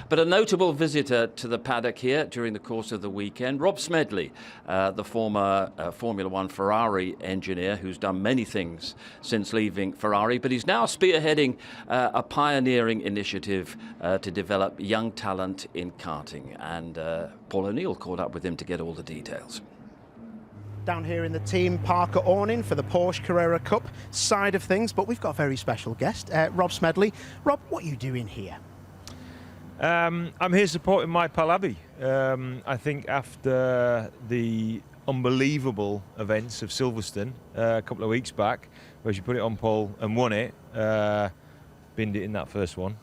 But a notable visitor to the paddock here during the course of the weekend, Rob Smedley, the former Formula One Ferrari engineer who's done many things since leaving Ferrari, but he's now spearheading a pioneering initiative to develop young talent in karting. And Paul O'Neill caught up with him to get all the details. Down here in the team Parker awning for the Porsche Carrera Cup side of things, but we've got a very special guest, Rob Smedley. Rob, what are you doing here? I'm here supporting my pal Abbie. I think after the unbelievable events of Silverstone a couple of weeks back, where she put it on pole and won it, binned it in that first one.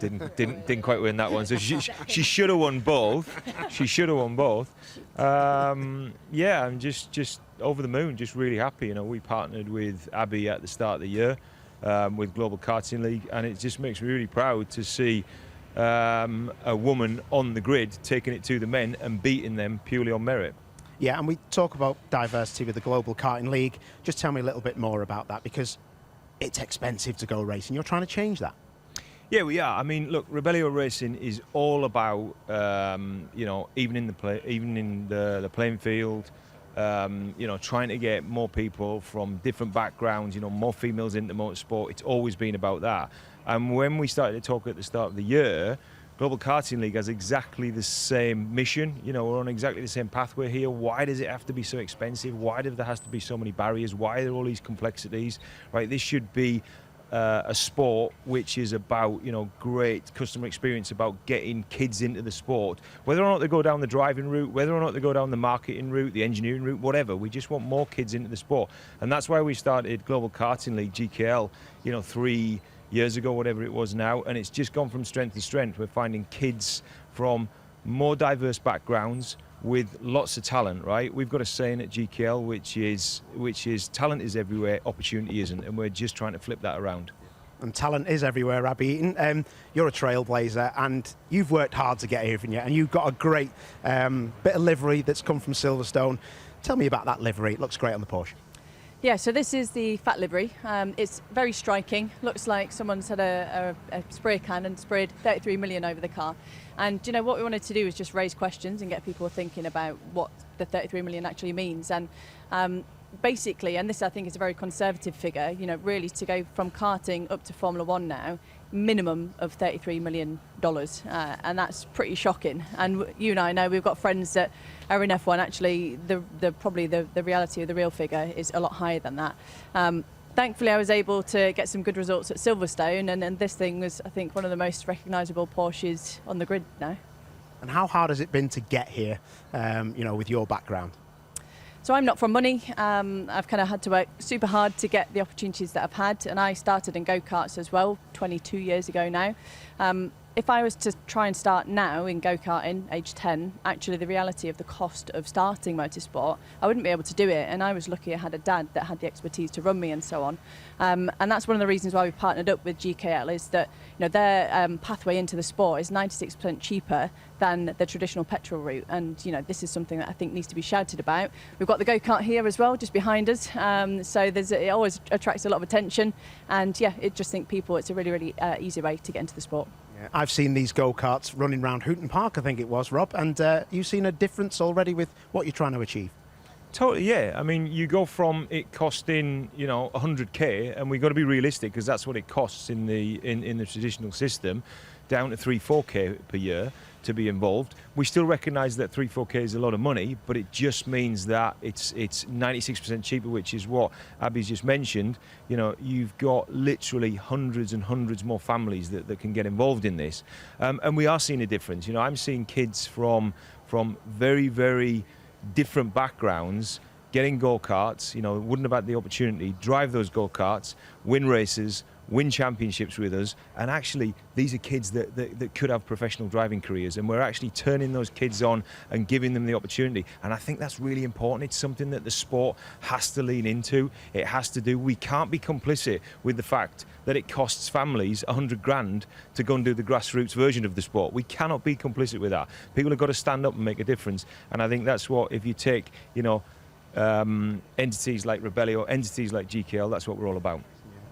Didn't quite win that one, so she should have won both. She should have won both. Yeah, I'm just over the moon, just really happy. You know, we partnered with Abbie at the start of the year with Global Karting League, and it just makes me really proud to see a woman on the grid taking it to the men and beating them purely on merit. Yeah, and we talk about diversity with the Global Karting League. Just tell me a little bit more about that, because it's expensive to go racing. You're trying to change that. Yeah, we are. I mean, look, Rebellion Racing is all about, you know, even in the playing field, you know, trying to get more people from different backgrounds, you know, more females into motorsport. It's always been about that. And when we started to talk at the start of the year, Global Karting League has exactly the same mission. You know, we're on exactly the same pathway here. Why does it have to be so expensive? Why do there has to be so many barriers? Why are there all these complexities? Right, this should be a sport which is about, you know, great customer experience, about getting kids into the sport, whether or not they go down the driving route, whether or not they go down the marketing route, the engineering route, whatever. We just want more kids into the sport, and that's why we started Global Karting League, GKL, you know, 3 years ago, whatever it was now, and it's just gone from strength to strength. We're finding kids from more diverse backgrounds with lots of talent, right? We've got a saying at GKL which is talent is everywhere, opportunity isn't, and we're just trying to flip that around. And talent is everywhere, Abbie Eaton. You're a trailblazer, and you've worked hard to get here, haven't you? And you've got a great bit of livery that's come from Silverstone. Tell me about that livery. It looks great on the Porsche. Yeah, so this is the fat livery. It's very striking. Looks like someone's had a spray can and sprayed 33 million over the car. And you know what we wanted to do is just raise questions and get people thinking about what the 33 million actually means. And basically, and this I think is a very conservative figure, you know, really to go from karting up to Formula One now, minimum of $33 million, and that's pretty shocking. And you and I know we've got friends that are in F1. Actually, probably the reality of the real figure is a lot higher than that. Thankfully, I was able to get some good results at Silverstone, and this thing was, I think, one of the most recognisable Porsches on the grid now. And how hard has it been to get here, you know, with your background? So I'm not from money. I've kind of had to work super hard to get the opportunities that I've had, and I started in go-karts as well 22 years ago now. If I was to try and start now in go-karting, age 10, actually the reality of the cost of starting motorsport, I wouldn't be able to do it. And I was lucky I had a dad that had the expertise to run me and so on. And that's one of the reasons why we partnered up with GKL, is that, you know, their pathway into the sport is 96% cheaper than the traditional petrol route. And, you know, this is something that I think needs to be shouted about. We've got the go-kart here as well, just behind us. So it always attracts a lot of attention. And yeah, I just think it's a really, really easy way to get into the sport. Yeah, I've seen these go-karts running around Hooton Park, I think it was, Rob, and you've seen a difference already with what you're trying to achieve. Totally, yeah. I mean, you go from it costing, you know, 100k, and we've got to be realistic because that's what it costs in the traditional system, down to 3-4k per year to be involved. We still recognise that 3-4k is a lot of money, but it just means that it's 96% cheaper, which is what Abbie's just mentioned. You know, you've got literally hundreds and hundreds more families that can get involved in this, and we are seeing a difference. You know, I'm seeing kids from very, very different backgrounds getting go-karts, you know, wouldn't have had the opportunity, drive those go-karts, win races, win championships with us, and actually these are kids that could have professional driving careers, and we're actually turning those kids on and giving them the opportunity. And I think that's really important. It's something that the sport has to lean into. It has to do. We can't be complicit with the fact that it costs families 100 grand to go and do the grassroots version of the sport. We cannot be complicit with that. People have got to stand up and make a difference, and I think that's what, if you take, you know, entities like Rebellion, entities like GKL, that's what we're all about.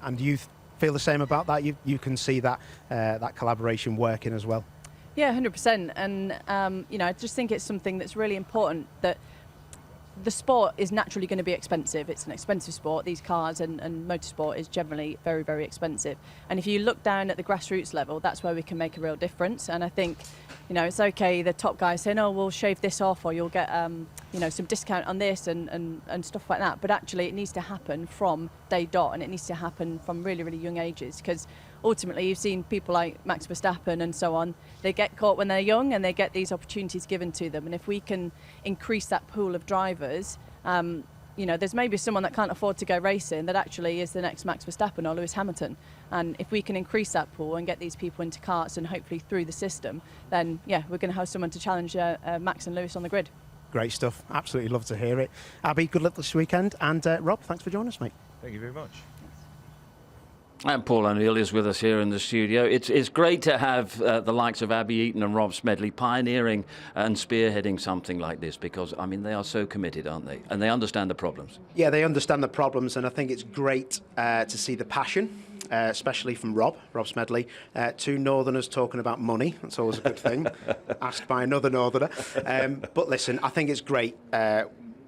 And you feel the same about that? You can see that that collaboration working as well? Yeah, 100%. And, I just think it's something that's really important, that the sport is naturally going to be expensive. It's an expensive sport. These cars and motorsport is generally very, very expensive. And if you look down at the grassroots level, that's where we can make a real difference. And I think, it's okay, the top guys saying, oh, we'll shave this off, or you'll get, some discount on this and stuff like that. But actually, it needs to happen from day dot, and it needs to happen from really, really young ages, because ultimately you've seen people like Max Verstappen and so on, they get caught when they're young and they get these opportunities given to them. And if we can increase that pool of drivers, there's maybe someone that can't afford to go racing that actually is the next Max Verstappen or Lewis Hamilton. And if we can increase that pool and get these people into karts and hopefully through the system, then we're going to have someone to challenge Max and Lewis on the grid. Great stuff. Absolutely love to hear it. Abbie, good luck this weekend. And Rob, thanks for joining us, mate. Thank you very much. And Paul O'Neill is with us here in the studio. It's great to have the likes of Abbie Eaton and Rob Smedley pioneering and spearheading something like this, because, they are so committed, aren't they? And they understand the problems. Yeah, they understand the problems, and I think it's great to see the passion, especially from Rob Smedley. Two Northerners talking about money. That's always a good thing, asked by another Northerner. But listen, I think it's great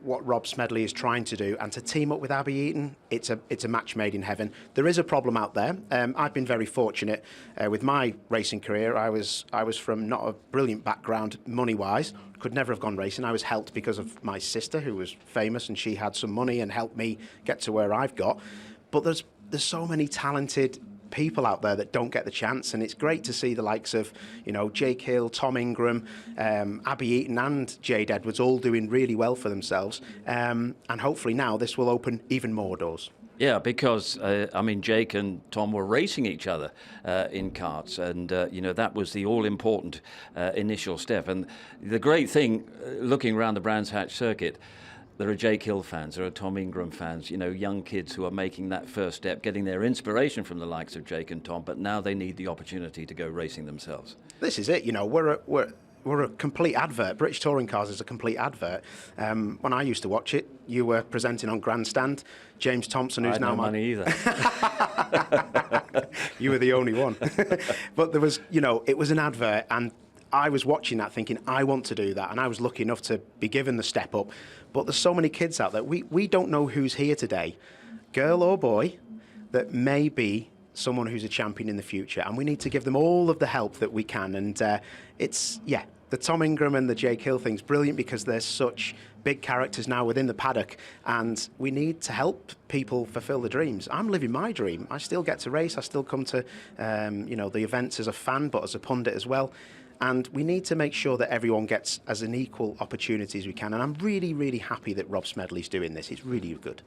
what Rob Smedley is trying to do, and to team up with Abbie Eaton, it's a match made in heaven. There is a problem out there. I've been very fortunate with my racing career. I was from not a brilliant background money-wise, could never have gone racing. I was helped because of my sister, who was famous, and she had some money and helped me get to where I've got. But there's so many talented people out there that don't get the chance, and it's great to see the likes of Jake Hill, Tom Ingram, Abbie Eaton and Jade Edwards all doing really well for themselves, and hopefully now this will open even more doors. Yeah, because, Jake and Tom were racing each other in karts, and, that was the all-important initial step. And the great thing, looking around the Brands Hatch circuit, there are Jake Hill fans, there are Tom Ingram fans, young kids who are making that first step, getting their inspiration from the likes of Jake and Tom, but now they need the opportunity to go racing themselves. This is it, we're a complete advert. British Touring Cars is a complete advert. When I used to watch it, you were presenting on Grandstand. James Thompson, who's now money either. You were the only one. But there was, it was an advert, and I was watching that thinking, I want to do that, and I was lucky enough to be given the step up. But there's so many kids out there. We don't know who's here today, girl or boy, that may be someone who's a champion in the future, and we need to give them all of the help that we can. And the Tom Ingram and the Jake Hill thing's brilliant, because they're such big characters now within the paddock, and we need to help people fulfill the dreams. I'm living my dream. I still get to race. I still come to the events as a fan, but as a pundit as well. And we need to make sure that everyone gets as an equal opportunity as we can. And I'm really, really happy that Rob Smedley's doing this. It's really good.